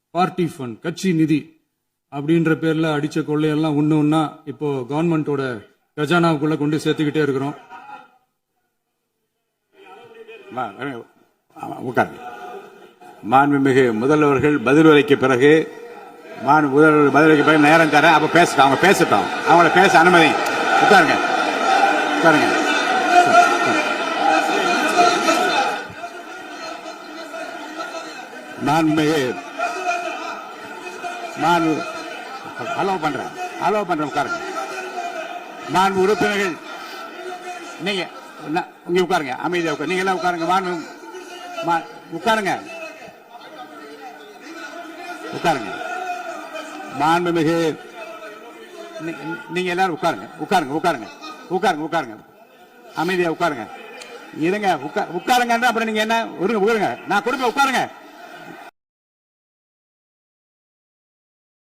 Party fund கட்சி நிதி அப்படின்ற பேர்ல அடிச்ச கொள்ளையெல்லாம் ஒண்ணா இப்போ கவர்மெண்டோட கஜானாவுக்குள்ள கொண்டு சேர்த்துக்கிட்டே இருக்கிறோம். மாண்புமிகு முதல்வர்கள் பதிலுரைக்கு பிறகு நேரம் தரேன். அப்ப அவங்க பேசட்டும். அவங்கள பேச அனுமதி. உட்காருங்க. அலோவ் பண்றேன். உட்காருங்க. மாண்பு உறுப்பினர்கள் நீங்க இங்க உட்காருங்க. அமைதியா உட்காரு. நீங்க எல்லாம் உட்காருங்க. மாண்புமிகு நீங்க எல்லாரும் உட்காருங்க. அமைதியா உட்காருங்க. இருங்க. உட்காருங்க. அப்புறம் நீங்க என்ன உட்காருங்க. நான் கொடுப்பேன். உட்காருங்க.